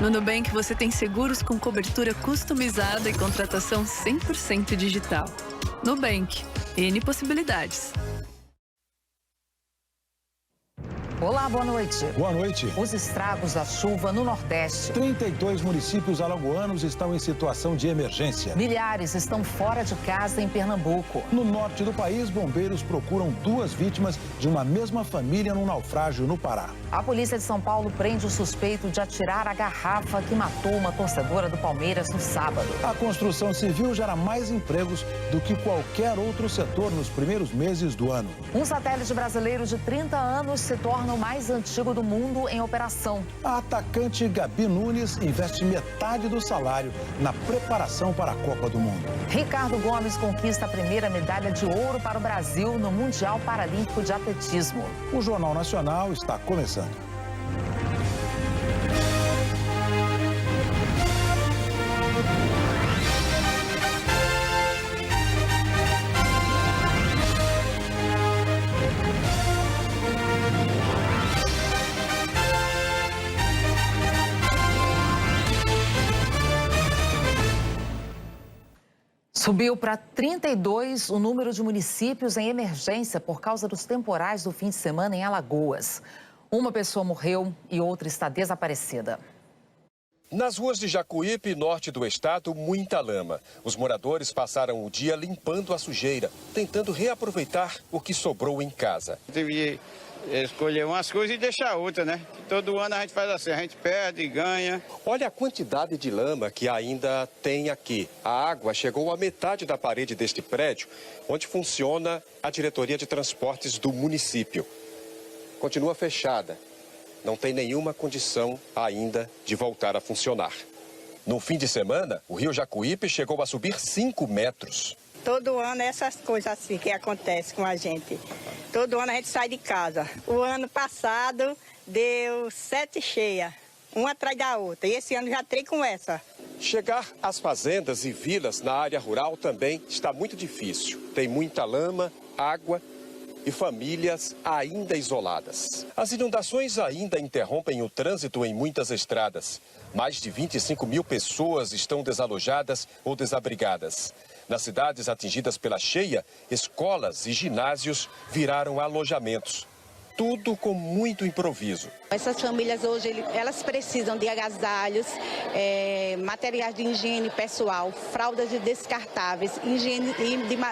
No Nubank você tem seguros com cobertura customizada e contratação 100% digital. Nubank, N possibilidades. Olá, boa noite. Boa noite. Os estragos da chuva no Nordeste. 32 municípios alagoanos estão em situação de emergência. Milhares estão fora de casa em Pernambuco. No norte do país, bombeiros procuram 2 vítimas de uma mesma família num naufrágio no Pará. A polícia de São Paulo prende o suspeito de atirar a garrafa que matou uma torcedora do Palmeiras no sábado. A construção civil gera mais empregos do que qualquer outro setor nos primeiros meses do ano. Um satélite brasileiro de 30 anos se torna o mais antigo do mundo em operação. A atacante Gabi Nunes investe metade do salário na preparação para a Copa do Mundo. Ricardo Gomes conquista a primeira medalha de ouro para o Brasil no Mundial Paralímpico de Atletismo. O Jornal Nacional está começando. Subiu para 32 o número de municípios em emergência por causa dos temporais do fim de semana em Alagoas. Uma pessoa morreu e outra está desaparecida. Nas ruas de Jacuípe, norte do estado, muita lama. Os moradores passaram o dia limpando a sujeira, tentando reaproveitar o que sobrou em casa. Teve escolher umas coisas e deixar outra, né? Todo ano a gente faz assim, a gente perde e ganha. Olha a quantidade de lama que ainda tem aqui. A água chegou à metade da parede deste prédio, onde funciona a diretoria de transportes do município. Continua fechada. Não tem nenhuma condição ainda de voltar a funcionar. No fim de semana, o rio Jacuípe chegou a subir 5 metros. Todo ano essas coisas assim que acontecem com a gente. Todo ano a gente sai de casa. O ano passado deu 7 cheias, uma atrás da outra. E esse ano já 3 com essa. Chegar às fazendas e vilas na área rural também está muito difícil. Tem muita lama, água e famílias ainda isoladas. As inundações ainda interrompem o trânsito em muitas estradas. Mais de 25 mil pessoas estão desalojadas ou desabrigadas. Nas cidades atingidas pela cheia, escolas e ginásios viraram alojamentos. Tudo com muito improviso. Essas famílias hoje, elas precisam de agasalhos, materiais de higiene pessoal, fraldas descartáveis,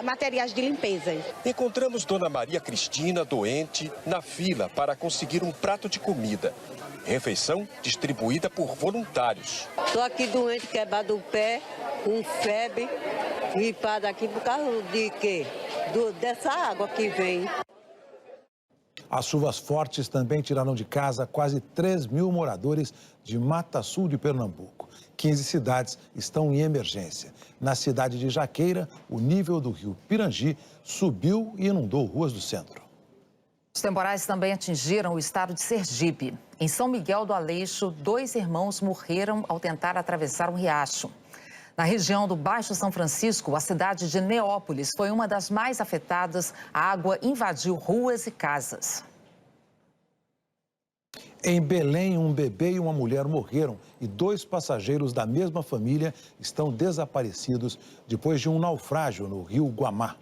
materiais de limpeza. Encontramos Dona Maria Cristina, doente, na fila para conseguir um prato de comida. Refeição distribuída por voluntários. Estou aqui doente, quebrado o pé, com febre, gripada aqui por causa de quê? Dessa água que vem. As chuvas fortes também tiraram de casa quase 3 mil moradores de Mata Sul de Pernambuco. 15 cidades estão em emergência. Na cidade de Jaqueira, o nível do rio Pirangi subiu e inundou ruas do centro. Os temporais também atingiram o estado de Sergipe. Em São Miguel do Aleixo, 2 irmãos morreram ao tentar atravessar um riacho. Na região do Baixo São Francisco, a cidade de Neópolis foi uma das mais afetadas. A água invadiu ruas e casas. Em Belém, um bebê e uma mulher morreram e 2 passageiros da mesma família estão desaparecidos depois de um naufrágio no rio Guamá.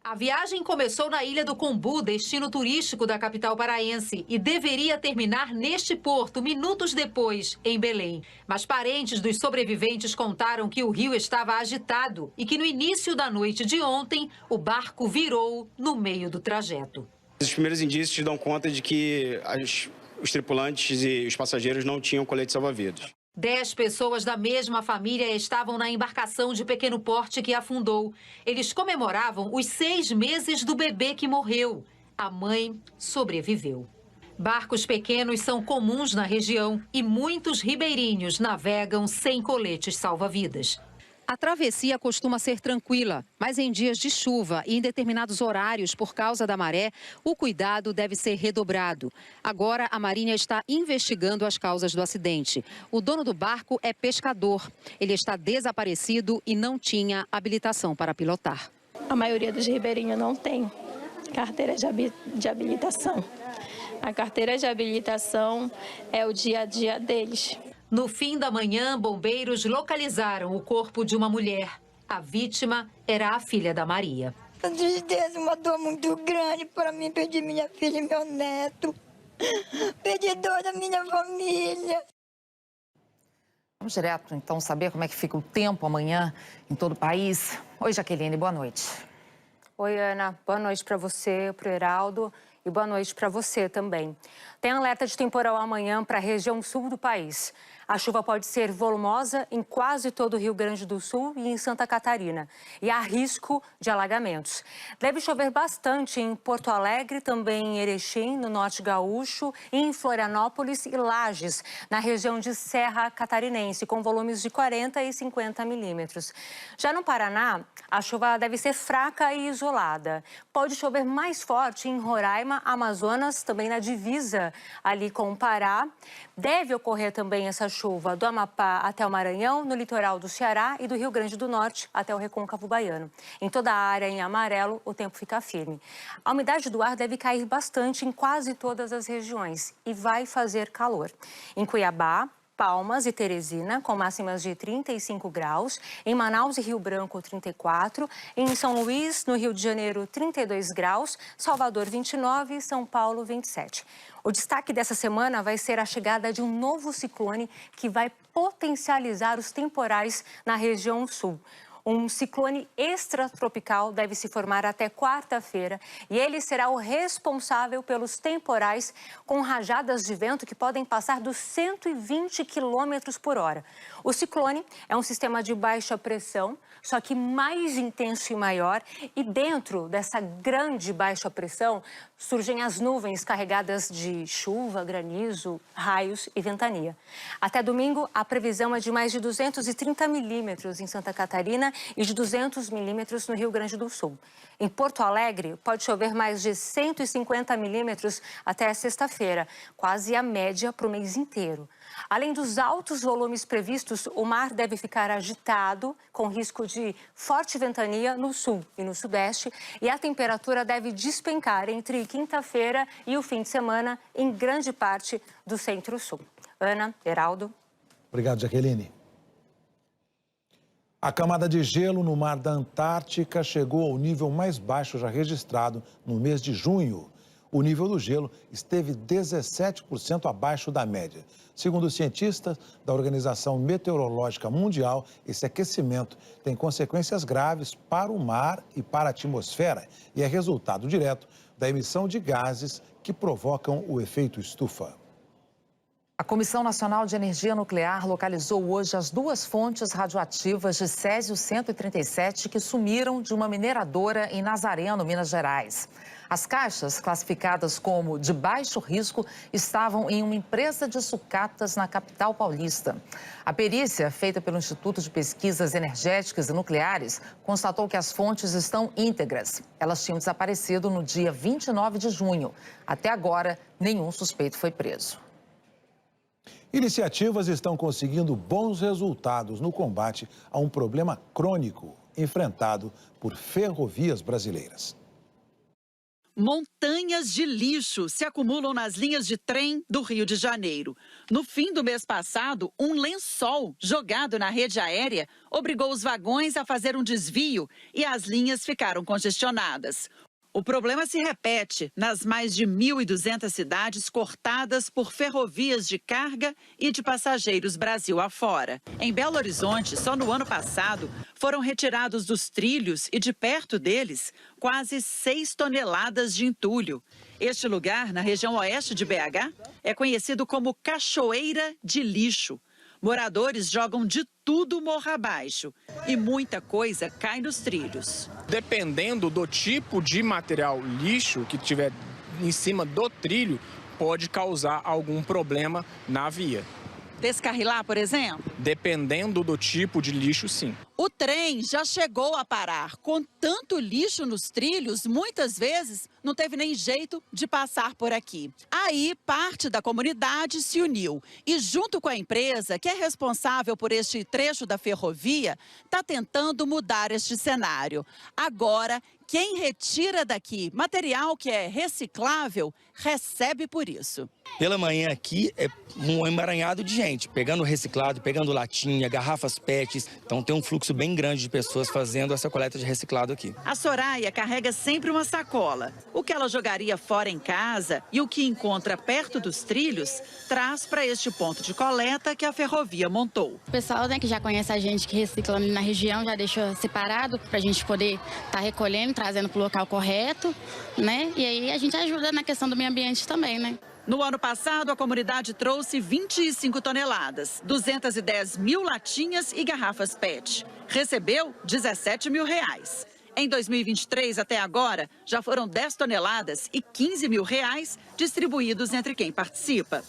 A viagem começou na Ilha do Combu, destino turístico da capital paraense, e deveria terminar neste porto minutos depois, em Belém. Mas parentes dos sobreviventes contaram que o rio estava agitado e que no início da noite de ontem, o barco virou no meio do trajeto. Os primeiros indícios dão conta de que os tripulantes e os passageiros não tinham colete salva-vidas. 10 pessoas da mesma família estavam na embarcação de pequeno porte que afundou. Eles comemoravam os 6 meses do bebê que morreu. A mãe sobreviveu. Barcos pequenos são comuns na região e muitos ribeirinhos navegam sem coletes salva-vidas. A travessia costuma ser tranquila, mas em dias de chuva e em determinados horários por causa da maré, o cuidado deve ser redobrado. Agora, a Marinha está investigando as causas do acidente. O dono do barco é pescador. Ele está desaparecido e não tinha habilitação para pilotar. A maioria dos ribeirinhos não tem carteira de habilitação. A carteira de habilitação é o dia a dia deles. No fim da manhã, bombeiros localizaram o corpo de uma mulher. A vítima era a filha da Maria. A tristeza, uma dor muito grande para mim, perdi minha filha e meu neto. Perdi toda a minha família. Vamos direto, então, saber como é que fica o tempo amanhã em todo o país. Oi, Jaqueline, boa noite. Oi, Ana. Boa noite para você, para o Heraldo e boa noite para você também. Tem alerta de temporal amanhã para a região sul do país. A chuva pode ser volumosa em quase todo o Rio Grande do Sul e em Santa Catarina. E há risco de alagamentos. Deve chover bastante em Porto Alegre, também em Erechim, no Norte Gaúcho, e em Florianópolis e Lages, na região de Serra Catarinense, com volumes de 40 e 50 milímetros. Já no Paraná, a chuva deve ser fraca e isolada. Pode chover mais forte em Roraima, Amazonas, também na divisa ali com o Pará. Deve ocorrer também essa chuva do Amapá até o Maranhão, no litoral do Ceará e do Rio Grande do Norte até o Recôncavo Baiano. Em toda a área em amarelo, o tempo fica firme. A umidade do ar deve cair bastante em quase todas as regiões e vai fazer calor. Em Cuiabá, Palmas e Teresina, com máximas de 35 graus. Em Manaus e Rio Branco, 34. Em São Luís, no Rio de Janeiro, 32 graus. Salvador, 29 e São Paulo, 27. O destaque dessa semana vai ser a chegada de um novo ciclone que vai potencializar os temporais na região sul. Um ciclone extratropical deve se formar até quarta-feira e ele será o responsável pelos temporais com rajadas de vento que podem passar dos 120 km por hora. O ciclone é um sistema de baixa pressão, só que mais intenso e maior, e dentro dessa grande baixa pressão surgem as nuvens carregadas de chuva, granizo, raios e ventania. Até domingo, a previsão é de mais de 230 milímetros em Santa Catarina e de 200 milímetros no Rio Grande do Sul. Em Porto Alegre, pode chover mais de 150 milímetros até sexta-feira, quase a média para o mês inteiro. Além dos altos volumes previstos, o mar deve ficar agitado, com risco de forte ventania no sul e no sudeste, e a temperatura deve despencar entre quinta-feira e o fim de semana em grande parte do centro-sul. Ana, Heraldo. Obrigado, Jaqueline. A camada de gelo no mar da Antártica chegou ao nível mais baixo já registrado no mês de junho. O nível do gelo esteve 17% abaixo da média. Segundo os cientistas da Organização Meteorológica Mundial, esse aquecimento tem consequências graves para o mar e para a atmosfera e é resultado direto da emissão de gases que provocam o efeito estufa. A Comissão Nacional de Energia Nuclear localizou hoje as duas fontes radioativas de Césio-137 que sumiram de uma mineradora em Nazareno, Minas Gerais. As caixas, classificadas como de baixo risco, estavam em uma empresa de sucatas na capital paulista. A perícia, feita pelo Instituto de Pesquisas Energéticas e Nucleares, constatou que as fontes estão íntegras. Elas tinham desaparecido no dia 29 de junho. Até agora, nenhum suspeito foi preso. Iniciativas estão conseguindo bons resultados no combate a um problema crônico enfrentado por ferrovias brasileiras. Montanhas de lixo se acumulam nas linhas de trem do Rio de Janeiro. No fim do mês passado, um lençol jogado na rede aérea obrigou os vagões a fazer um desvio e as linhas ficaram congestionadas. O problema se repete nas mais de 1.200 cidades cortadas por ferrovias de carga e de passageiros Brasil afora. Em Belo Horizonte, só no ano passado, foram retirados dos trilhos e de perto deles quase 6 toneladas de entulho. Este lugar, na região oeste de BH, é conhecido como Cachoeira de Lixo. Moradores jogam de tudo morro abaixo e muita coisa cai nos trilhos. Dependendo do tipo de material lixo que tiver em cima do trilho, pode causar algum problema na via. Descarrilar, por exemplo? Dependendo do tipo de lixo, sim. O trem já chegou a parar. Com tanto lixo nos trilhos, muitas vezes não teve nem jeito de passar por aqui. Aí, parte da comunidade se uniu e, junto com a empresa, que é responsável por este trecho da ferrovia, está tentando mudar este cenário. Agora, quem retira daqui material que é reciclável, recebe por isso. Pela manhã aqui é um emaranhado de gente, pegando reciclado, pegando latinha, garrafas PETs. Então tem um fluxo bem grande de pessoas fazendo essa coleta de reciclado aqui. A Soraya carrega sempre uma sacola. O que ela jogaria fora em casa e o que encontra perto dos trilhos, traz para este ponto de coleta que a ferrovia montou. O pessoal, né, que já conhece a gente que recicla ali na região, já deixou separado para a gente poder estar recolhendo, trazendo para o local correto, né? E aí a gente ajuda na questão do meio ambiente também, né? No ano passado, a comunidade trouxe 25 toneladas, 210 mil latinhas e garrafas PET. Recebeu 17 mil reais. Em 2023, até agora, já foram 10 toneladas e 15 mil reais distribuídos entre quem participa.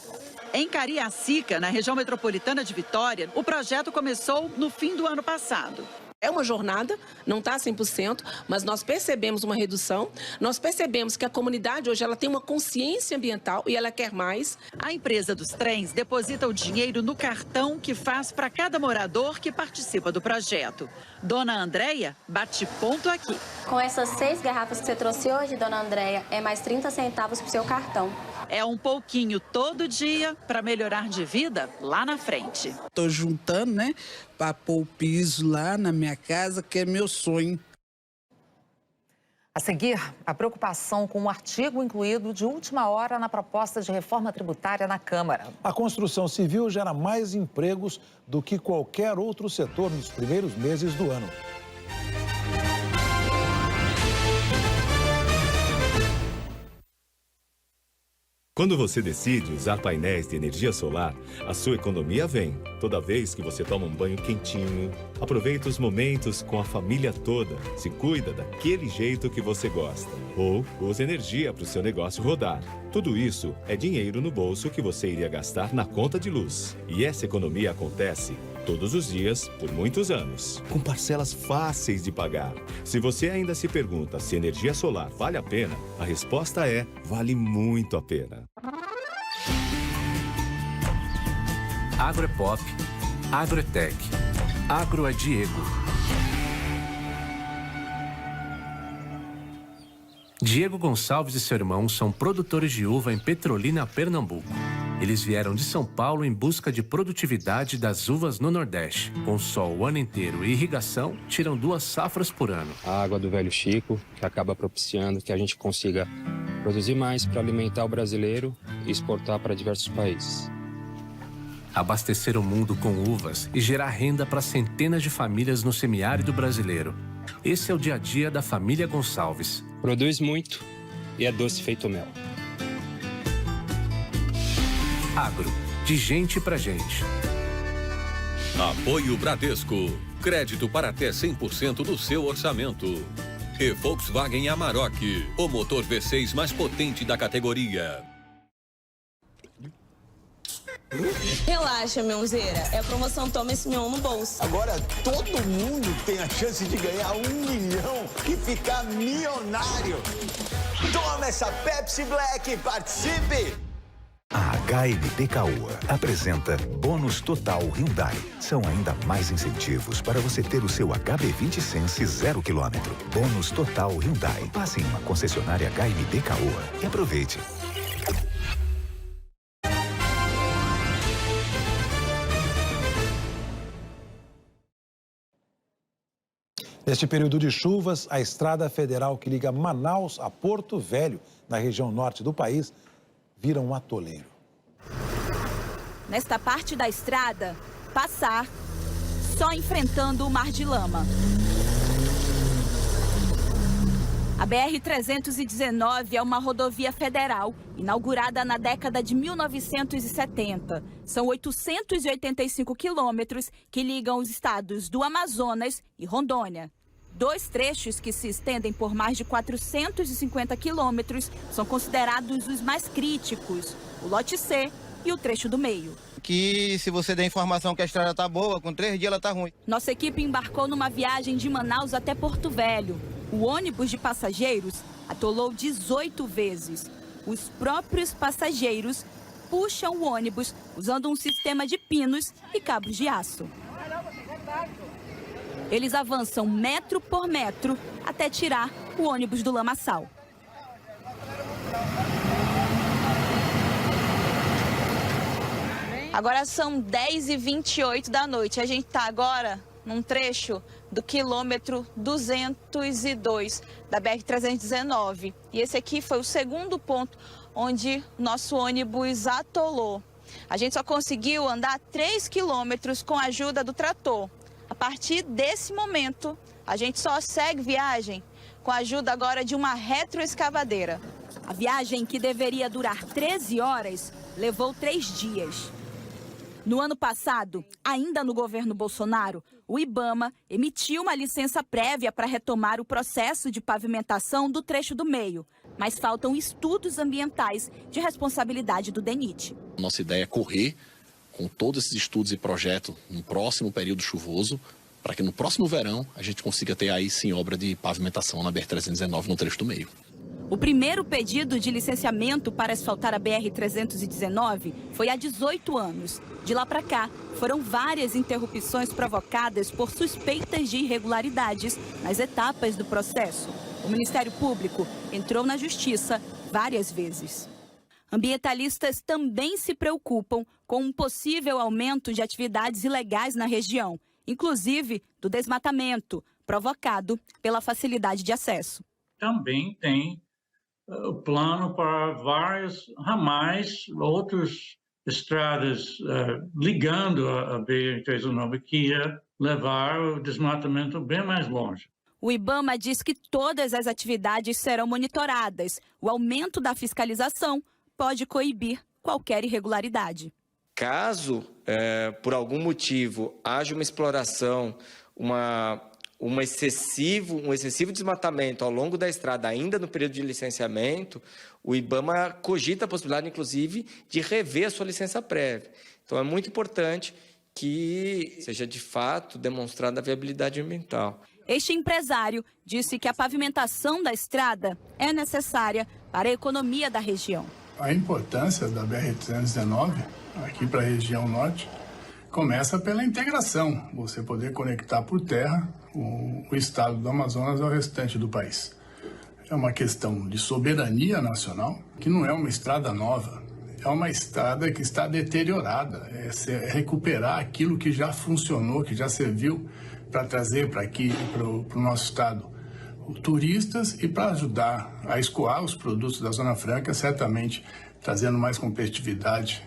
Em Cariacica, na região metropolitana de Vitória, o projeto começou no fim do ano passado. É uma jornada, não está 100%, mas nós percebemos uma redução. Nós percebemos que a comunidade hoje ela tem uma consciência ambiental e ela quer mais. A empresa dos trens deposita o dinheiro no cartão que faz para cada morador que participa do projeto. Dona Andréia bate ponto aqui. Com essas 6 garrafas que você trouxe hoje, Dona Andréia, é mais 30 centavos para o seu cartão. É um pouquinho todo dia para melhorar de vida lá na frente. Estou juntando, né, para pôr o piso lá na minha casa, que é meu sonho. A seguir, a preocupação com um artigo incluído de última hora na proposta de reforma tributária na Câmara. A construção civil gera mais empregos do que qualquer outro setor nos primeiros meses do ano. Quando você decide usar painéis de energia solar, a sua economia vem. Toda vez que você toma um banho quentinho, aproveita os momentos com a família toda, se cuida daquele jeito que você gosta. Ou usa energia para o seu negócio rodar. Tudo isso é dinheiro no bolso que você iria gastar na conta de luz. E essa economia acontece todos os dias, por muitos anos, com parcelas fáceis de pagar. Se você ainda se pergunta se energia solar vale a pena, a resposta é: vale muito a pena. Agro é pop, agro é tech, agro é Diego. Diego Gonçalves e seu irmão são produtores de uva em Petrolina, Pernambuco. Eles vieram de São Paulo em busca de produtividade das uvas no Nordeste. Com sol o ano inteiro e irrigação, tiram 2 safras por ano. A água do Velho Chico, que acaba propiciando que a gente consiga produzir mais para alimentar o brasileiro e exportar para diversos países. Abastecer o mundo com uvas e gerar renda para centenas de famílias no semiárido brasileiro. Esse é o dia a dia da família Gonçalves. Produz muito e é doce feito mel. Agro, de gente pra gente. Apoio Bradesco. Crédito para até 100% do seu orçamento. E Volkswagen Amarok, o motor V6 mais potente da categoria. Relaxa, Mionzeira. É a promoção Toma Esse Mion no bolso. Agora todo mundo tem a chance de ganhar 1 milhão e ficar milionário. Toma essa Pepsi Black e participe! A HMP Caoa apresenta Bônus Total Hyundai. São ainda mais incentivos para você ter o seu HB20 Sense 0 km. Bônus Total Hyundai. Passe em uma concessionária HMP Caoa e aproveite. Neste período de chuvas, a estrada federal que liga Manaus a Porto Velho, na região norte do país, vira um atoleiro. Nesta parte da estrada, passar só enfrentando o mar de lama. A BR-319 é uma rodovia federal, inaugurada na década de 1970. São 885 quilômetros que ligam os estados do Amazonas e Rondônia. 2 trechos que se estendem por mais de 450 quilômetros são considerados os mais críticos, o lote C e o trecho do meio. Que se você der informação que a estrada tá boa, com 3 dias ela tá ruim. Nossa equipe embarcou numa viagem de Manaus até Porto Velho. O ônibus de passageiros atolou 18 vezes. Os próprios passageiros puxam o ônibus usando um sistema de pinos e cabos de aço. Eles avançam metro por metro até tirar o ônibus do lamaçal. Agora são 10h28 da noite. A gente está agora num trecho do quilômetro 202 da BR-319. E esse aqui foi o segundo ponto onde nosso ônibus atolou. A gente só conseguiu andar 3 quilômetros com a ajuda do trator. A partir desse momento, a gente só segue viagem com a ajuda agora de uma retroescavadeira. A viagem, que deveria durar 13 horas, levou 3 dias. No ano passado, ainda no governo Bolsonaro, o IBAMA emitiu uma licença prévia para retomar o processo de pavimentação do trecho do meio. Mas faltam estudos ambientais de responsabilidade do DENIT. Nossa ideia é correr com todos esses estudos e projetos no próximo período chuvoso, para que no próximo verão a gente consiga ter aí sim obra de pavimentação na BR-319 no trecho do meio. O primeiro pedido de licenciamento para asfaltar a BR-319 foi há 18 anos. De lá para cá, foram várias interrupções provocadas por suspeitas de irregularidades nas etapas do processo. O Ministério Público entrou na Justiça várias vezes. Ambientalistas também se preocupam com um possível aumento de atividades ilegais na região, inclusive do desmatamento, provocado pela facilidade de acesso. Também tem o plano para vários ramais, outras estradas ligando a BR-319, que ia levar o desmatamento bem mais longe. O IBAMA diz que todas as atividades serão monitoradas. O aumento da fiscalização pode coibir qualquer irregularidade. Caso, por algum motivo, haja uma exploração, um excessivo desmatamento ao longo da estrada, ainda no período de licenciamento, o IBAMA cogita a possibilidade, inclusive, de rever a sua licença prévia. Então, é muito importante que seja, de fato, demonstrada a viabilidade ambiental. Este empresário disse que a pavimentação da estrada é necessária para a economia da região. A importância da BR-319 aqui para a região norte começa pela integração, você poder conectar por terra o estado do Amazonas ao restante do país. É uma questão de soberania nacional, que não é uma estrada nova, é uma estrada que está deteriorada, é recuperar aquilo que já funcionou, que já serviu para trazer para aqui, para o nosso estado, turistas e para ajudar a escoar os produtos da Zona Franca, certamente trazendo mais competitividade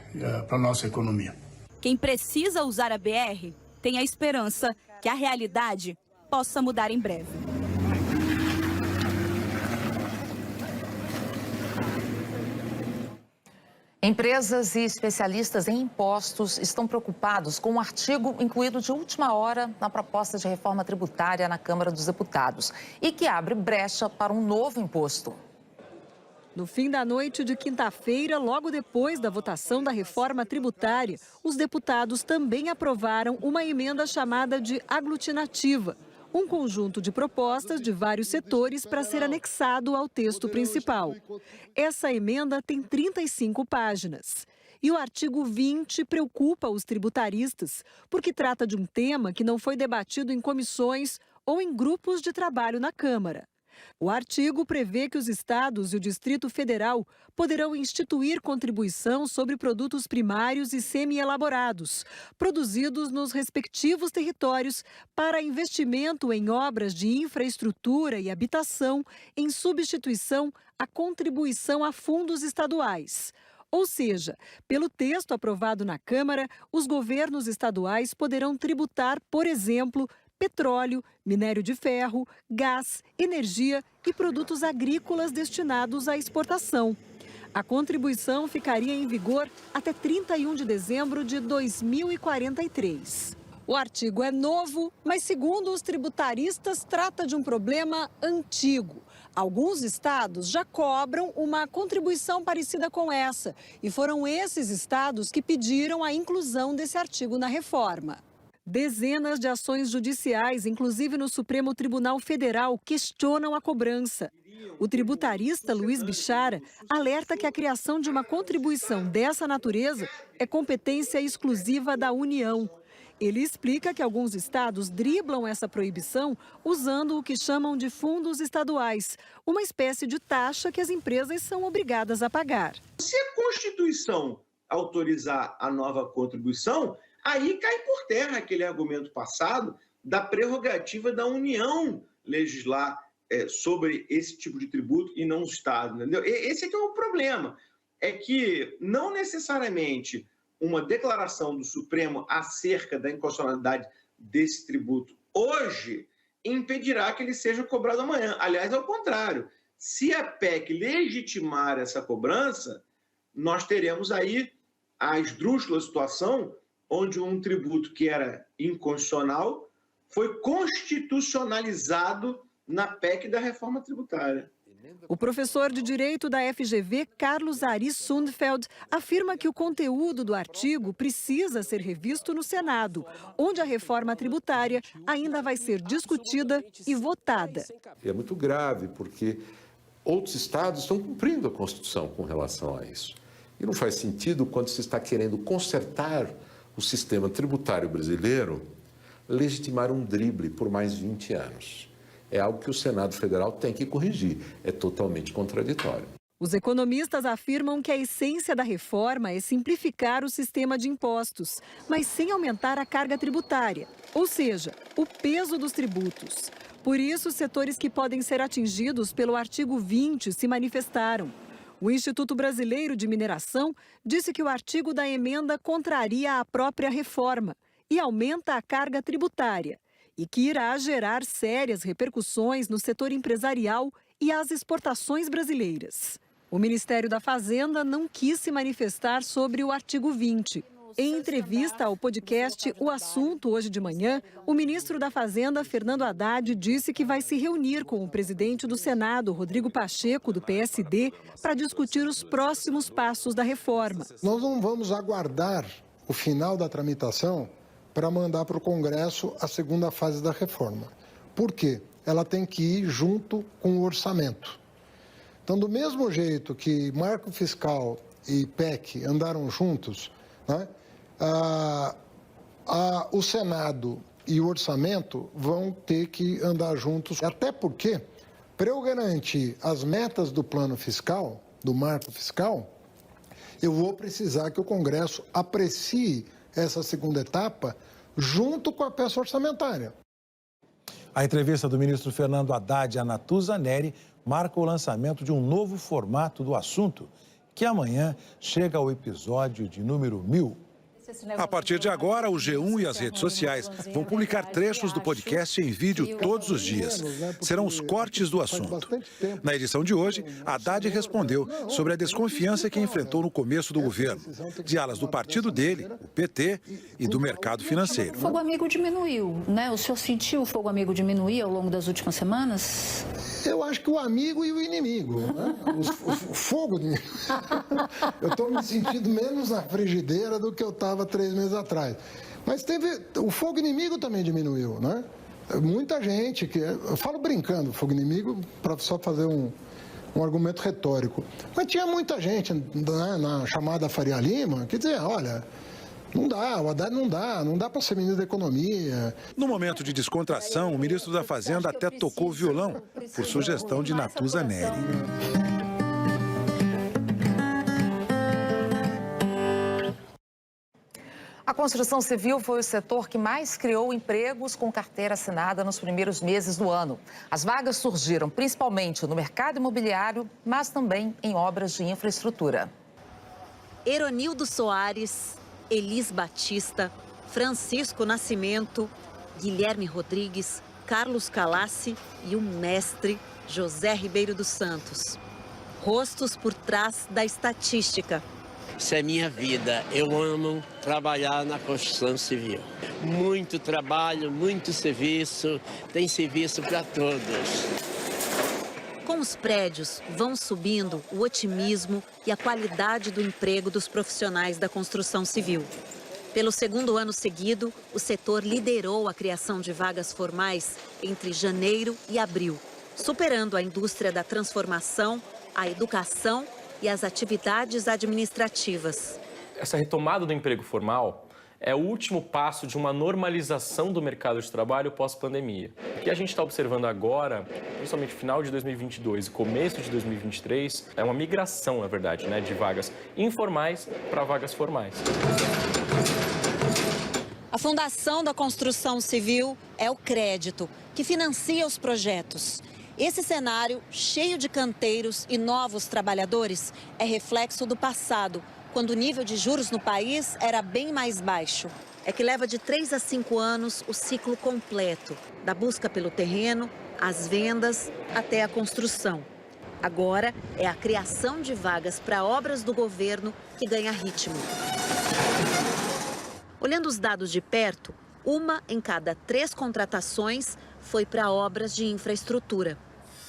para a nossa economia. Quem precisa usar a BR tem a esperança que a realidade possa mudar em breve. Empresas e especialistas em impostos estão preocupados com um artigo incluído de última hora na proposta de reforma tributária na Câmara dos Deputados e que abre brecha para um novo imposto. No fim da noite de quinta-feira, logo depois da votação da reforma tributária, os deputados também aprovaram uma emenda chamada de aglutinativa, um conjunto de propostas de vários setores para ser anexado ao texto principal. Essa emenda tem 35 páginas. E o artigo 20 preocupa os tributaristas, porque trata de um tema que não foi debatido em comissões ou em grupos de trabalho na Câmara. O artigo prevê que os estados e o Distrito Federal poderão instituir contribuição sobre produtos primários e semi-elaborados, produzidos nos respectivos territórios para investimento em obras de infraestrutura e habitação, em substituição à contribuição a fundos estaduais. Ou seja, pelo texto aprovado na Câmara, os governos estaduais poderão tributar, por exemplo, petróleo, minério de ferro, gás, energia e produtos agrícolas destinados à exportação. A contribuição ficaria em vigor até 31 de dezembro de 2043. O artigo é novo, mas segundo os tributaristas, trata de um problema antigo. Alguns estados já cobram uma contribuição parecida com essa. E foram esses estados que pediram a inclusão desse artigo na reforma. Dezenas de ações judiciais, inclusive no Supremo Tribunal Federal, questionam a cobrança. O tributarista Luiz Bichara alerta que a criação de uma contribuição dessa natureza é competência exclusiva da União. Ele explica que alguns estados driblam essa proibição usando o que chamam de fundos estaduais, uma espécie de taxa que as empresas são obrigadas a pagar. Se a Constituição autorizar a nova contribuição, aí cai por terra aquele argumento passado da prerrogativa da União legislar sobre esse tipo de tributo e não os estados, entendeu? Esse é que é o problema, é que não necessariamente uma declaração do Supremo acerca da inconstitucionalidade desse tributo hoje impedirá que ele seja cobrado amanhã. Aliás, ao contrário, se a PEC legitimar essa cobrança, nós teremos aí a esdrúxula situação onde um tributo que era inconstitucional foi constitucionalizado na PEC da reforma tributária. O professor de Direito da FGV, Carlos Ari Sundfeld, afirma que o conteúdo do artigo precisa ser revisto no Senado, onde a reforma tributária ainda vai ser discutida e votada. É muito grave, porque outros estados estão cumprindo a Constituição com relação a isso. E não faz sentido, quando se está querendo consertar o sistema tributário brasileiro, legitimar um drible por mais 20 anos. É algo que o Senado Federal tem que corrigir. É totalmente contraditório. Os economistas afirmam que a essência da reforma é simplificar o sistema de impostos, mas sem aumentar a carga tributária, ou seja, o peso dos tributos. Por isso, setores que podem ser atingidos pelo artigo 20 se manifestaram. O Instituto Brasileiro de Mineração disse que o artigo da emenda contraria a própria reforma e aumenta a carga tributária, e que irá gerar sérias repercussões no setor empresarial e as exportações brasileiras. O Ministério da Fazenda não quis se manifestar sobre o artigo 20. Em entrevista ao podcast O Assunto, hoje de manhã, o ministro da Fazenda, Fernando Haddad, disse que vai se reunir com o presidente do Senado, Rodrigo Pacheco, do PSD, para discutir os próximos passos da reforma. Nós não vamos aguardar o final da tramitação para mandar para o Congresso a segunda fase da reforma. Por quê? Ela tem que ir junto com o orçamento. Então, do mesmo jeito que marco fiscal e PEC andaram juntos, né, o Senado e o orçamento vão ter que andar juntos. Até porque, para eu garantir as metas do plano fiscal, do marco fiscal, eu vou precisar que o Congresso aprecie essa segunda etapa junto com a peça orçamentária. A entrevista do ministro Fernando Haddad a Natuza Neri marca o lançamento de um novo formato do assunto, que amanhã chega ao episódio de número 1000. A partir de agora, o G1 e as redes sociais vão publicar trechos do podcast em vídeo todos os dias. Serão os cortes do assunto. Na edição de hoje, Haddad respondeu sobre a desconfiança que enfrentou no começo do governo, de alas do partido dele, o PT, e do mercado financeiro. O fogo amigo diminuiu, né? O senhor sentiu o fogo amigo diminuir ao longo das últimas semanas? Eu acho que o amigo e o inimigo, né? O fogo... Eu estou me sentindo menos na frigideira do que eu estava 3 meses atrás. Mas o fogo inimigo também diminuiu, né? Muita gente que... Eu falo brincando, fogo inimigo, para só fazer um argumento retórico. Mas tinha muita gente, né, na chamada Faria Lima que dizia, olha... Não dá, o Haddad não dá para ser ministro da Economia. No momento de descontração, o ministro da Fazenda até tocou o violão, por sugestão de Natuza Neri. A construção civil foi o setor que mais criou empregos com carteira assinada nos primeiros meses do ano. As vagas surgiram principalmente no mercado imobiliário, mas também em obras de infraestrutura. Eronildo Soares, Elis Batista, Francisco Nascimento, Guilherme Rodrigues, Carlos Calassi e o mestre José Ribeiro dos Santos. Rostos por trás da estatística. Isso é minha vida. Eu amo trabalhar na construção civil. Muito trabalho, muito serviço. Tem serviço para todos. Com os prédios vão subindo, o otimismo e a qualidade do emprego dos profissionais da construção civil. Pelo segundo ano seguido, o setor liderou a criação de vagas formais entre janeiro e abril, superando a indústria da transformação, a educação e as atividades administrativas. Essa retomada do emprego formal é o último passo de uma normalização do mercado de trabalho pós-pandemia. O que a gente está observando agora, principalmente final de 2022 e começo de 2023, é uma migração, na verdade, de vagas informais para vagas formais. A Fundação da Construção Civil é o crédito que financia os projetos. Esse cenário, cheio de canteiros e novos trabalhadores, é reflexo do passado, quando o nível de juros no país era bem mais baixo. É que leva de 3 a 5 anos o ciclo completo, da busca pelo terreno, as vendas, até a construção. Agora é a criação de vagas para obras do governo que ganha ritmo. Olhando os dados de perto, 1 em cada 3 contratações foi para obras de infraestrutura,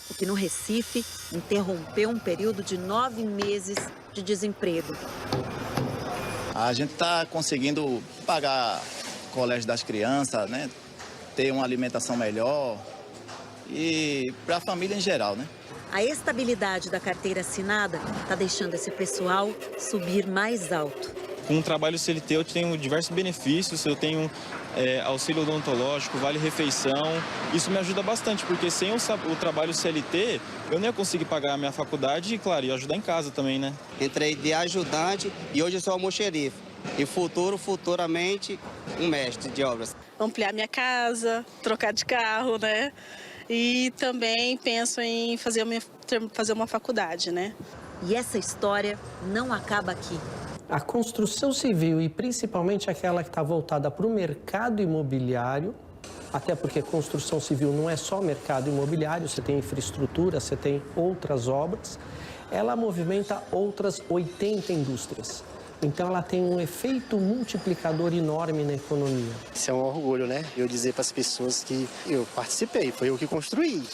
o que no Recife interrompeu um período de 9 meses de desemprego. A gente está conseguindo pagar o colégio das crianças, ter uma alimentação melhor e para a família em geral, A estabilidade da carteira assinada está deixando esse pessoal subir mais alto. Com o trabalho CLT eu tenho diversos benefícios, eu tenho auxílio odontológico, vale-refeição. Isso me ajuda bastante, porque sem o trabalho CLT eu não ia conseguir pagar a minha faculdade e, claro, ia ajudar em casa também, Entrei de ajudante e hoje eu sou almoxerife. E futuramente, um mestre de obras. Ampliar minha casa, trocar de carro, E também penso em fazer uma faculdade, E essa história não acaba aqui. A construção civil, e principalmente aquela que está voltada para o mercado imobiliário, até porque construção civil não é só mercado imobiliário, você tem infraestrutura, você tem outras obras, ela movimenta outras 80 indústrias. Então ela tem um efeito multiplicador enorme na economia. Isso é um orgulho, Eu dizer para as pessoas que eu participei, foi eu que construí.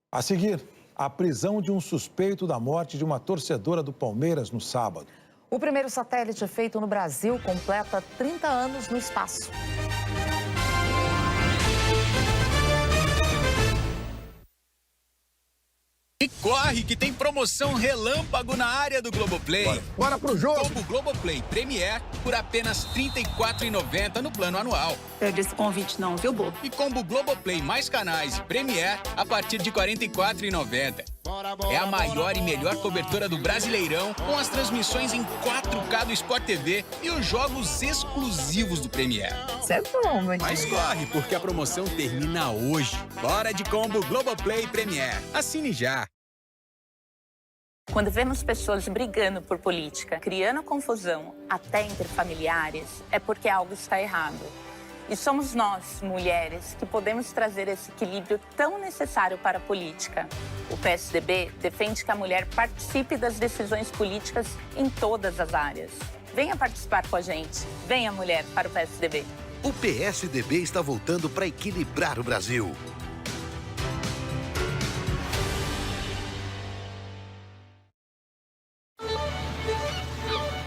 A seguir, a prisão de um suspeito da morte de uma torcedora do Palmeiras no sábado. O primeiro satélite feito no Brasil completa 30 anos no espaço. E corre que tem promoção relâmpago na área do Globoplay. Bora pro jogo! Combo Globoplay Premier por apenas R$ 34,90 no plano anual. Perde esse convite não, viu, bobo? E combo Globoplay mais canais e Premier a partir de R$ 44,90. É a maior e melhor cobertura do Brasileirão, com as transmissões em 4K do Sport TV e os jogos exclusivos do Premier. Isso é bom, meu Mas corre, porque a promoção termina hoje. Bora de combo Globoplay Premier. Assine já. Quando vemos pessoas brigando por política, criando confusão, até entre familiares, é porque algo está errado. E somos nós, mulheres, que podemos trazer esse equilíbrio tão necessário para a política. O PSDB defende que a mulher participe das decisões políticas em todas as áreas. Venha participar com a gente. Venha, mulher, para o PSDB. O PSDB está voltando para equilibrar o Brasil.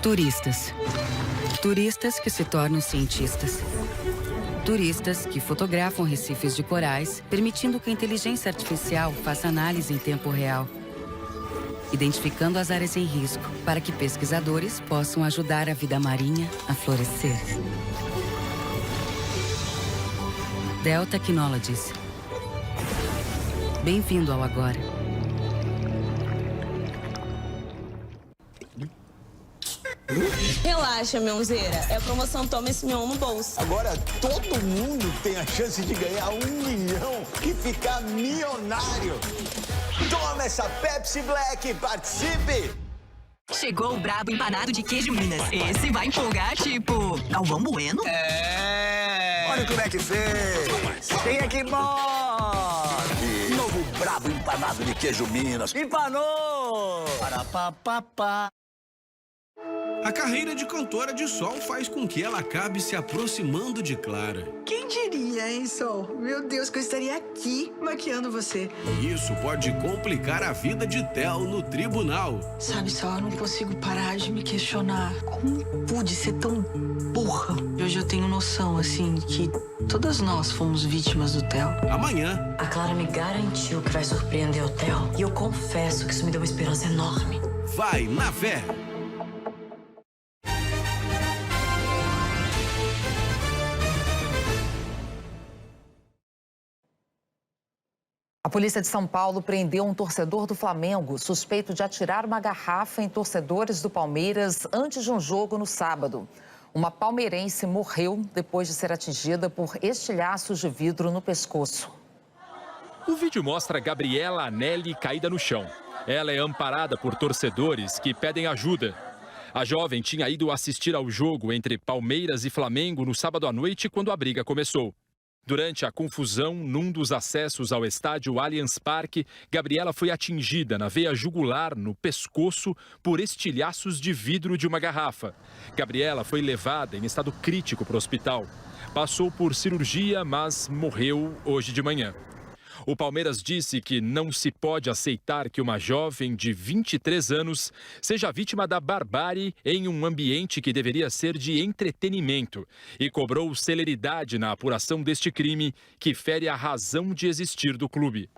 Turistas. Turistas que se tornam cientistas. Turistas que fotografam recifes de corais, permitindo que a inteligência artificial faça análise em tempo real, identificando as áreas em risco, para que pesquisadores possam ajudar a vida marinha a florescer. Dell Technologies. Bem-vindo ao agora. Relaxa, Mionzeira. É a promoção Toma esse Mion no bolso. Agora todo mundo tem a chance de ganhar 1 milhão e ficar milionário. Toma essa Pepsi Black e participe! Chegou o brabo empanado de queijo Minas. Esse vai empolgar, tipo Galvão Bueno? Olha como é que fez! Tem aqui mole! Novo brabo empanado de queijo Minas. Empanou! Para papapá. A carreira de cantora de Sol faz com que ela acabe se aproximando de Clara. Quem diria, hein, Sol? Meu Deus, que eu estaria aqui maquiando você. Isso pode complicar a vida de Theo no tribunal. Sabe, Sol, eu não consigo parar de me questionar. Como pude ser tão burra? Hoje eu tenho noção, assim, que todas nós fomos vítimas do Theo. Amanhã. A Clara me garantiu que vai surpreender o Theo. E eu confesso que isso me deu uma esperança enorme. Vai na fé. A polícia de São Paulo prendeu um torcedor do Flamengo suspeito de atirar uma garrafa em torcedores do Palmeiras antes de um jogo no sábado. Uma palmeirense morreu depois de ser atingida por estilhaços de vidro no pescoço. O vídeo mostra Gabriela Anelli caída no chão. Ela é amparada por torcedores que pedem ajuda. A jovem tinha ido assistir ao jogo entre Palmeiras e Flamengo no sábado à noite quando a briga começou. Durante a confusão, num dos acessos ao estádio Allianz Parque, Gabriela foi atingida na veia jugular, no pescoço, por estilhaços de vidro de uma garrafa. Gabriela foi levada em estado crítico para o hospital. Passou por cirurgia, mas morreu hoje de manhã. O Palmeiras disse que não se pode aceitar que uma jovem de 23 anos seja vítima da barbárie em um ambiente que deveria ser de entretenimento e cobrou celeridade na apuração deste crime que fere a razão de existir do clube.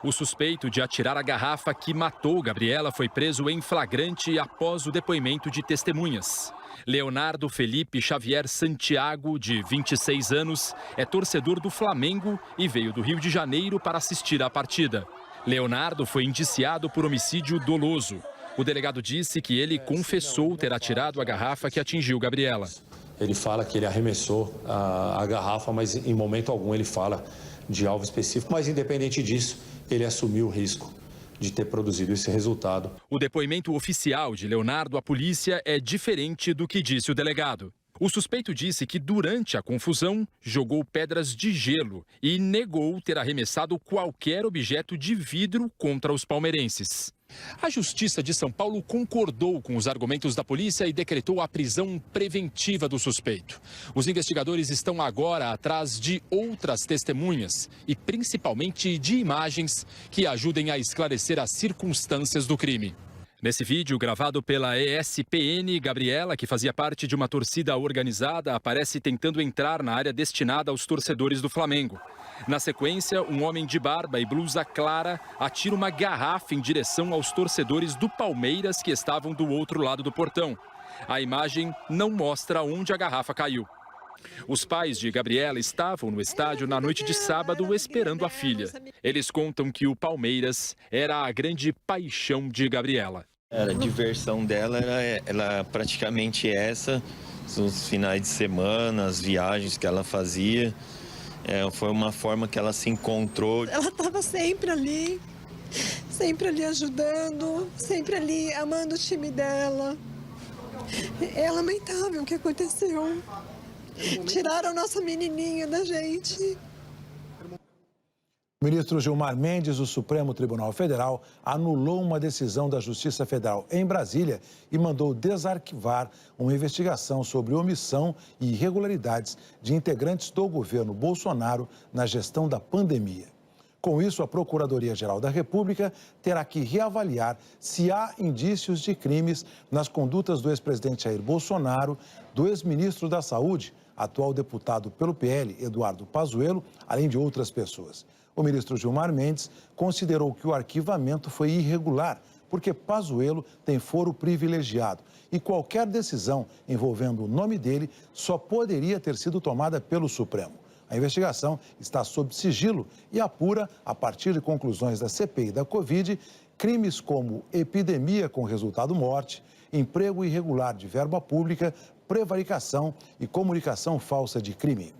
O suspeito de atirar a garrafa que matou Gabriela foi preso em flagrante após o depoimento de testemunhas. Leonardo Felipe Xavier Santiago, de 26 anos, é torcedor do Flamengo e veio do Rio de Janeiro para assistir à partida. Leonardo foi indiciado por homicídio doloso. O delegado disse que ele confessou ter atirado a garrafa que atingiu Gabriela. Ele fala que ele arremessou a garrafa, mas em momento algum ele fala de alvo específico. Mas independente disso, ele assumiu o risco de ter produzido esse resultado. O depoimento oficial de Leonardo à polícia é diferente do que disse o delegado. O suspeito disse que durante a confusão jogou pedras de gelo e negou ter arremessado qualquer objeto de vidro contra os palmeirenses. A Justiça de São Paulo concordou com os argumentos da polícia e decretou a prisão preventiva do suspeito. Os investigadores estão agora atrás de outras testemunhas e principalmente de imagens que ajudem a esclarecer as circunstâncias do crime. Nesse vídeo, gravado pela ESPN, Gabriela, que fazia parte de uma torcida organizada, aparece tentando entrar na área destinada aos torcedores do Flamengo. Na sequência, um homem de barba e blusa clara atira uma garrafa em direção aos torcedores do Palmeiras que estavam do outro lado do portão. A imagem não mostra onde a garrafa caiu. Os pais de Gabriela estavam no estádio na noite de sábado esperando a filha. Eles contam que o Palmeiras era a grande paixão de Gabriela. A diversão dela era praticamente essa, os finais de semana, as viagens que ela fazia. Foi uma forma que ela se encontrou. Ela estava sempre ali ajudando, sempre ali amando o time dela. É lamentável o que aconteceu. Tiraram nossa menininha da gente. O ministro Gilmar Mendes, do Supremo Tribunal Federal, anulou uma decisão da Justiça Federal em Brasília e mandou desarquivar uma investigação sobre omissão e irregularidades de integrantes do governo Bolsonaro na gestão da pandemia. Com isso, a Procuradoria-Geral da República terá que reavaliar se há indícios de crimes nas condutas do ex-presidente Jair Bolsonaro, do ex-ministro da Saúde, atual deputado pelo PL, Eduardo Pazuello, além de outras pessoas. O ministro Gilmar Mendes considerou que o arquivamento foi irregular, porque Pazuello tem foro privilegiado e qualquer decisão envolvendo o nome dele só poderia ter sido tomada pelo Supremo. A investigação está sob sigilo e apura, a partir de conclusões da CPI da Covid, crimes como epidemia com resultado morte, emprego irregular de verba pública, prevaricação e comunicação falsa de crime.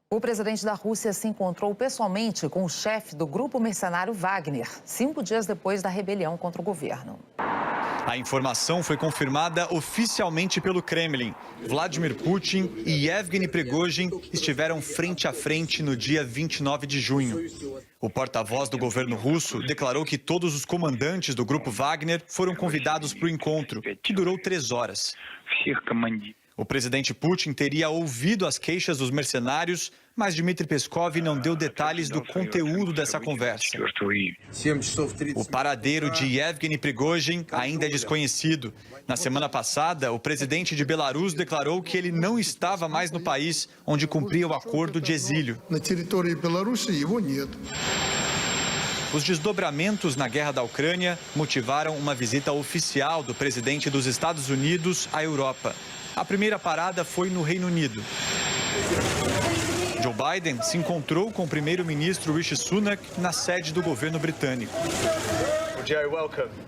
O presidente da Rússia se encontrou pessoalmente com o chefe do grupo mercenário Wagner, 5 dias depois da rebelião contra o governo. A informação foi confirmada oficialmente pelo Kremlin. Vladimir Putin e Yevgeny Prigozhin estiveram frente a frente no dia 29 de junho. O porta-voz do governo russo declarou que todos os comandantes do grupo Wagner foram convidados para o encontro, que durou 3 horas. O presidente Putin teria ouvido as queixas dos mercenários, mas Dmitry Peskov não deu detalhes do conteúdo dessa conversa. O paradeiro de Yevgeny Prigozhin ainda é desconhecido. Na semana passada, o presidente de Belarus declarou que ele não estava mais no país onde cumpria o acordo de exílio. Os desdobramentos na guerra da Ucrânia motivaram uma visita oficial do presidente dos Estados Unidos à Europa. A primeira parada foi no Reino Unido. Joe Biden se encontrou com o primeiro-ministro Rishi Sunak na sede do governo britânico.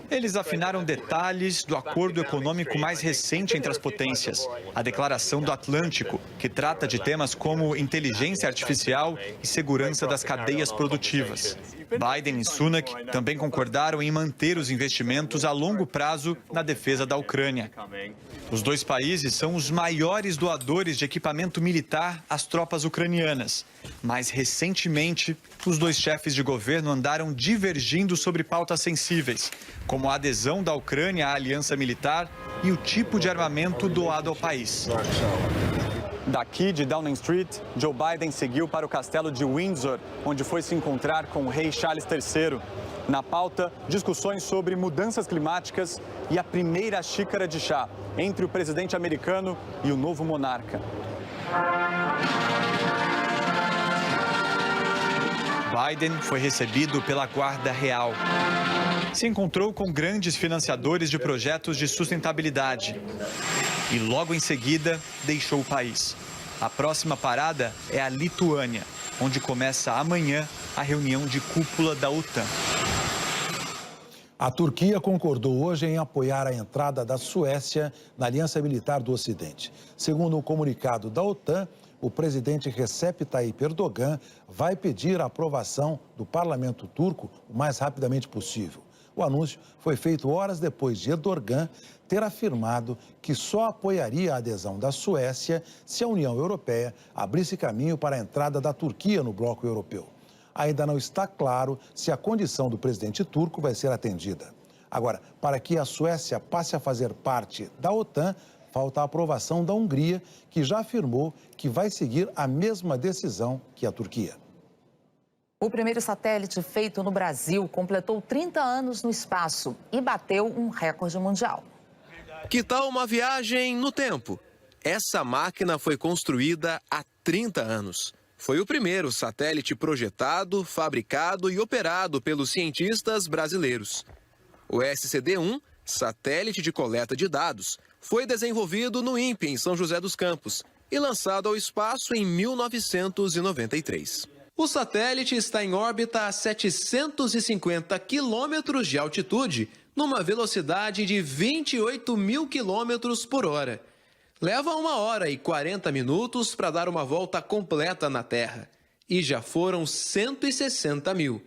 Eles afinaram detalhes do acordo econômico mais recente entre as potências, a Declaração do Atlântico, que trata de temas como inteligência artificial e segurança das cadeias produtivas. Biden e Sunak também concordaram em manter os investimentos a longo prazo na defesa da Ucrânia. Os dois países são os maiores doadores de equipamento militar às tropas ucranianas. Mas, recentemente, os dois chefes de governo andaram divergindo sobre pautas sensíveis, como a adesão da Ucrânia à aliança militar e o tipo de armamento doado ao país. Daqui de Downing Street, Joe Biden seguiu para o castelo de Windsor, onde foi se encontrar com o rei Charles III. Na pauta, discussões sobre mudanças climáticas e a primeira xícara de chá entre o presidente americano e o novo monarca. Biden foi recebido pela Guarda Real. Se encontrou com grandes financiadores de projetos de sustentabilidade. E logo em seguida, deixou o país. A próxima parada é a Lituânia, onde começa amanhã a reunião de cúpula da OTAN. A Turquia concordou hoje em apoiar a entrada da Suécia na Aliança Militar do Ocidente. Segundo o comunicado da OTAN, o presidente Recep Tayyip Erdogan vai pedir a aprovação do parlamento turco o mais rapidamente possível. O anúncio foi feito horas depois de Erdogan ter afirmado que só apoiaria a adesão da Suécia se a União Europeia abrisse caminho para a entrada da Turquia no bloco europeu. Ainda não está claro se a condição do presidente turco vai ser atendida. Agora, para que a Suécia passe a fazer parte da OTAN, falta a aprovação da Hungria, que já afirmou que vai seguir a mesma decisão que a Turquia. O primeiro satélite feito no Brasil completou 30 anos no espaço e bateu um recorde mundial. Que tal uma viagem no tempo? Essa máquina foi construída há 30 anos. Foi o primeiro satélite projetado, fabricado e operado pelos cientistas brasileiros. O SCD-1, satélite de coleta de dados, foi desenvolvido no INPE, em São José dos Campos, e lançado ao espaço em 1993. O satélite está em órbita a 750 quilômetros de altitude, numa velocidade de 28 mil quilômetros por hora. Leva 1 hora e 40 minutos para dar uma volta completa na Terra. E já foram 160 mil.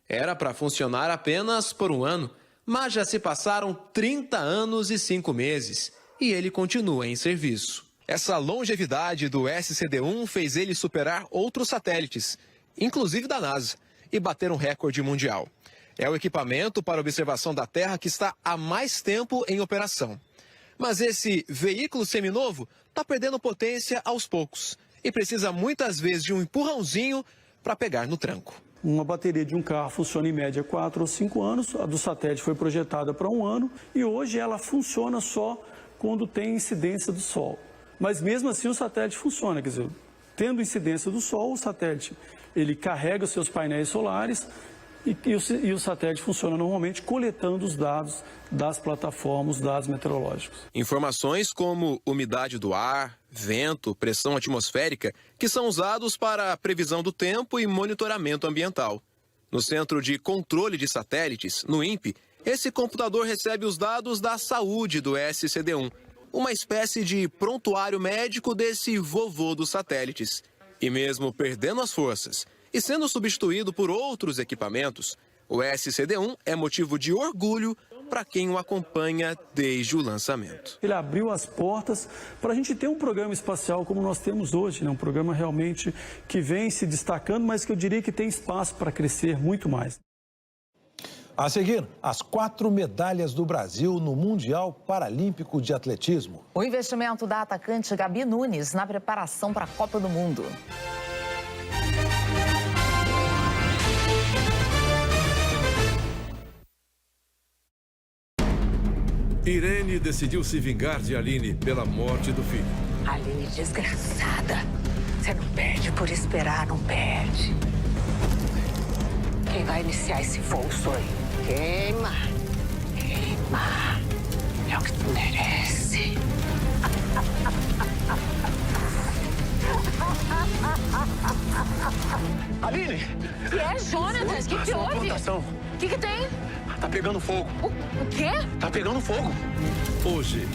Era para funcionar apenas por 1 ano, mas já se passaram 30 anos e 5 meses. E ele continua em serviço. Essa longevidade do SCD-1 fez ele superar outros satélites, inclusive da NASA, e bater um recorde mundial. É o equipamento para observação da Terra que está há mais tempo em operação. Mas esse veículo seminovo está perdendo potência aos poucos e precisa muitas vezes de um empurrãozinho para pegar no tranco. Uma bateria de um carro funciona em média 4 ou 5 anos, a do satélite foi projetada para 1 ano e hoje ela funciona só quando tem incidência do Sol. Mas mesmo assim o satélite funciona, quer dizer, tendo incidência do Sol, o satélite ele carrega os seus painéis solares e o satélite funciona normalmente coletando os dados das plataformas, os dados meteorológicos. Informações como umidade do ar, vento, pressão atmosférica, que são usados para a previsão do tempo e monitoramento ambiental. No Centro de Controle de Satélites, no INPE, esse computador recebe os dados da saúde do SCD-1, uma espécie de prontuário médico desse vovô dos satélites. E mesmo perdendo as forças e sendo substituído por outros equipamentos, o SCD-1 é motivo de orgulho para quem o acompanha desde o lançamento. Ele abriu as portas para a gente ter um programa espacial como nós temos hoje, né? Um programa realmente que vem se destacando, mas que eu diria que tem espaço para crescer muito mais. A seguir, as 4 medalhas do Brasil no Mundial Paralímpico de Atletismo. O investimento da atacante Gabi Nunes na preparação para a Copa do Mundo. Irene decidiu se vingar de Aline pela morte do filho. Aline, desgraçada. Você não perde por esperar, não perde. Quem vai iniciar esse voo sou eu. Queima. Queima. É o que tu merece. Aline! Que é, Jonatas? O que houve? O que tem? Tá pegando fogo. O quê? Tá pegando fogo. Hoje,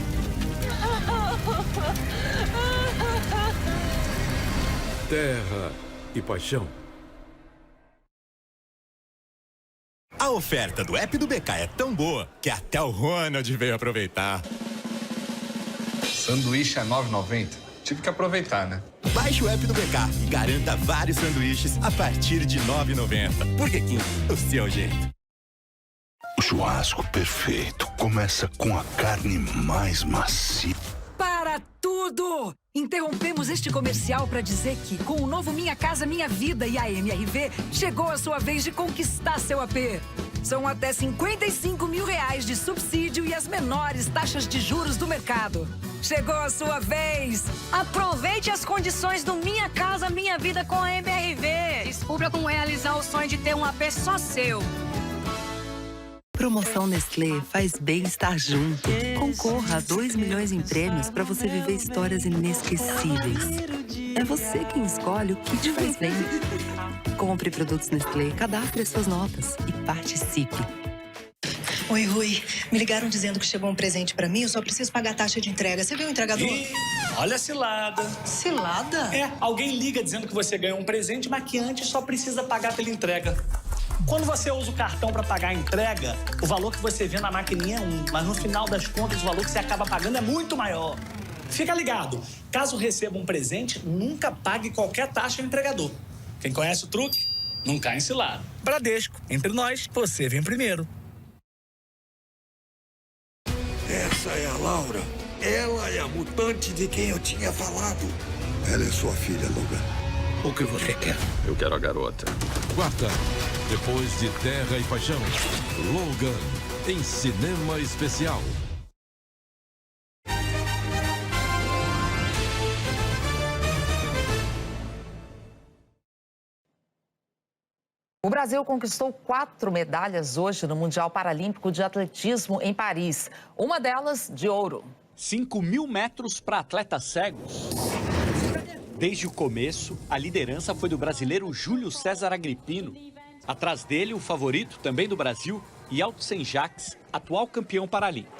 terra e paixão. A oferta do app do BK é tão boa que até o Ronald veio aproveitar. Sanduíche é R$ 9,90. Tive que aproveitar, né? Baixe o app do BK e garanta vários sanduíches a partir de R$ 9,90. Burger King, o seu jeito. O churrasco perfeito começa com a carne mais macia. Para tudo! Interrompemos este comercial para dizer que, com o novo Minha Casa Minha Vida e a MRV, chegou a sua vez de conquistar seu AP. São até R$55 mil de subsídio e as menores taxas de juros do mercado. Chegou a sua vez! Aproveite as condições do Minha Casa Minha Vida com a MRV. Descubra como realizar o sonho de ter um AP só seu. Promoção Nestlé faz bem estar junto. Concorra a 2 milhões em prêmios para você viver histórias inesquecíveis. É você quem escolhe o que te faz bem. Compre produtos Nestlé, cadastre suas notas e participe. Oi, Rui. Me ligaram dizendo que chegou um presente pra mim, eu só preciso pagar a taxa de entrega. Você viu o entregador? Olha a cilada. Cilada? É, alguém liga dizendo que você ganhou um presente, mas que antes só precisa pagar pela entrega. Quando você usa o cartão para pagar a entrega, o valor que você vê na maquininha é um, mas no final das contas o valor que você acaba pagando é muito maior. Fica ligado, caso receba um presente, nunca pague qualquer taxa ao entregador. Quem conhece o truque, não cai em cilada. Bradesco, entre nós, você vem primeiro. Essa é a Laura. Ela é a mutante de quem eu tinha falado. Ela é sua filha, Logan. O que você quer? Eu quero a garota. Quarta, depois de Terra e Paixão, Logan, em cinema especial. O Brasil conquistou 4 medalhas hoje no Mundial Paralímpico de Atletismo em Paris. Uma delas de ouro. 5.000 metros para atletas cegos. Desde o começo, a liderança foi do brasileiro Júlio César Agripino. Atrás dele, o favorito, também do Brasil, Yeltsin Jacques, atual campeão paralímpico.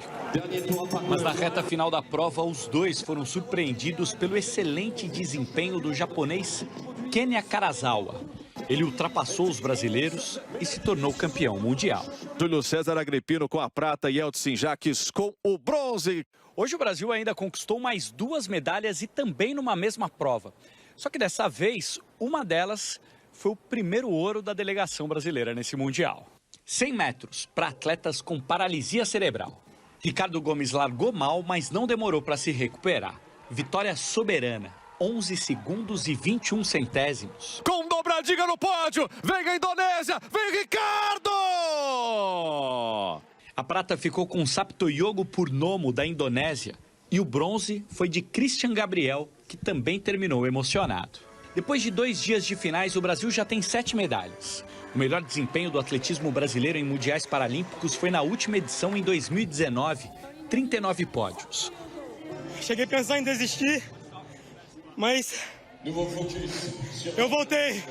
Mas na reta final da prova, os dois foram surpreendidos pelo excelente desempenho do japonês Kenya Karazawa. Ele ultrapassou os brasileiros e se tornou campeão mundial. Júlio César Agripino com a prata e Yeltsin Jacques com o bronze. Hoje o Brasil ainda conquistou mais 2 medalhas e também numa mesma prova. Só que dessa vez, uma delas foi o primeiro ouro da delegação brasileira nesse Mundial. 100 metros para atletas com paralisia cerebral. Ricardo Gomes largou mal, mas não demorou para se recuperar. Vitória soberana. 11 segundos e 21 centésimos. Com dobradinha no pódio, vem a Indonésia, vem Ricardo! A prata ficou com Saptoyogo Purnomo, da Indonésia, e o bronze foi de Christian Gabriel, que também terminou emocionado. Depois de 2 dias de finais, o Brasil já tem 7 medalhas. O melhor desempenho do atletismo brasileiro em mundiais paralímpicos foi na última edição em 2019, 39 pódios. Cheguei a pensar em desistir, mas eu voltei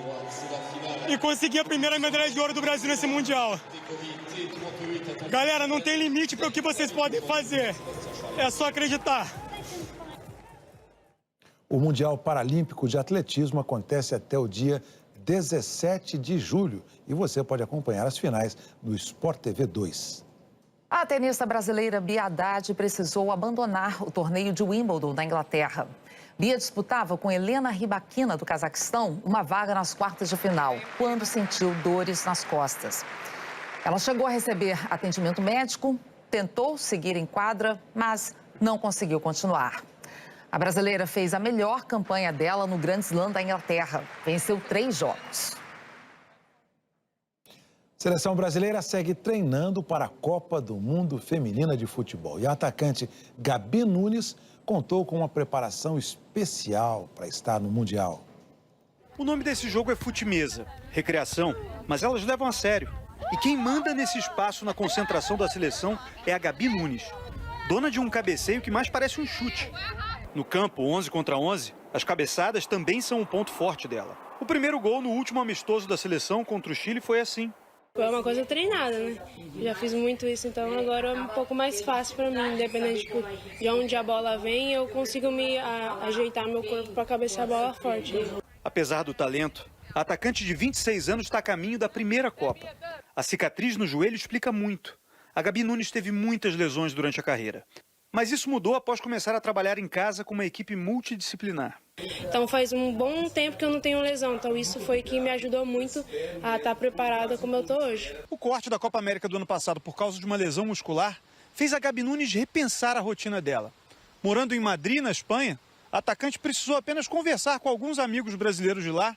e consegui a primeira medalha de ouro do Brasil nesse Mundial. Galera, não tem limite para o que vocês podem fazer, é só acreditar. O Mundial Paralímpico de Atletismo acontece até o dia 17 de julho e você pode acompanhar as finais no Sport TV 2. A tenista brasileira Bia Haddad precisou abandonar o torneio de Wimbledon, na Inglaterra. Bia disputava com Helena Rybakina, do Cazaquistão, uma vaga nas quartas de final, quando sentiu dores nas costas. Ela chegou a receber atendimento médico, tentou seguir em quadra, mas não conseguiu continuar. A brasileira fez a melhor campanha dela no Grand Slam da Inglaterra. Venceu 3 jogos. A seleção brasileira segue treinando para a Copa do Mundo Feminina de Futebol. E a atacante Gabi Nunes contou com uma preparação especial para estar no Mundial. O nome desse jogo é fute-mesa, recreação, mas elas levam a sério. E quem manda nesse espaço na concentração da seleção é a Gabi Nunes, dona de um cabeceio que mais parece um chute. No campo, 11 contra 11, as cabeçadas também são um ponto forte dela. O primeiro gol no último amistoso da seleção contra o Chile foi assim. Foi uma coisa treinada, né? Já fiz muito isso, então agora é um pouco mais fácil para mim, independente de onde a bola vem, eu consigo me ajeitar meu corpo para cabecear a bola forte. Apesar do talento, a atacante de 26 anos está a caminho da primeira Copa. A cicatriz no joelho explica muito. A Gabi Nunes teve muitas lesões durante a carreira. Mas isso mudou após começar a trabalhar em casa com uma equipe multidisciplinar. Então faz um bom tempo que eu não tenho lesão, então isso foi que me ajudou muito a estar preparada como eu estou hoje. O corte da Copa América do ano passado por causa de uma lesão muscular fez a Gabi Nunes repensar a rotina dela. Morando em Madrid, na Espanha, a atacante precisou apenas conversar com alguns amigos brasileiros de lá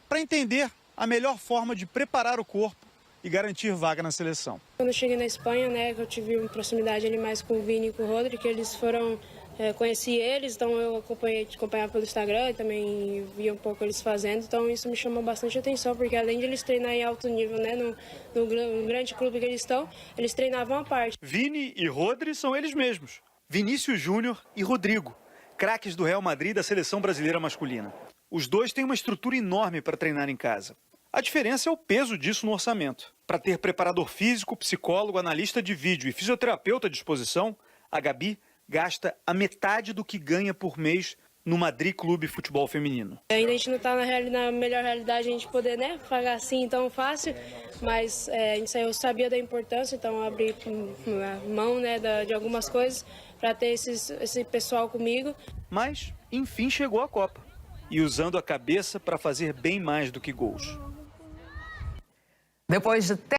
para entender a melhor forma de preparar o corpo e garantir vaga na seleção. Quando eu cheguei na Espanha, né, eu tive uma proximidade ali mais com o Vini e com o Rodri, que eles foram, conheci eles, então eu acompanhava pelo Instagram e também via um pouco eles fazendo, então isso me chamou bastante atenção, porque além de eles treinarem em alto nível, né, no grande clube que eles estão, eles treinavam à parte. Vini e Rodri são eles mesmos, Vinícius Júnior e Rodrigo, craques do Real Madrid e da seleção brasileira masculina. Os dois têm uma estrutura enorme para treinar em casa. A diferença é o peso disso no orçamento. Para ter preparador físico, psicólogo, analista de vídeo e fisioterapeuta à disposição, a Gabi gasta a metade do que ganha por mês no Madrid Clube Futebol Feminino. Ainda a gente não está na melhor realidade a gente poder, né, pagar assim tão fácil, mas eu sabia da importância, então eu abri mão, né, de algumas coisas para ter esse pessoal comigo. Mas, enfim, chegou a Copa. E usando a cabeça para fazer bem mais do que gols. Depois de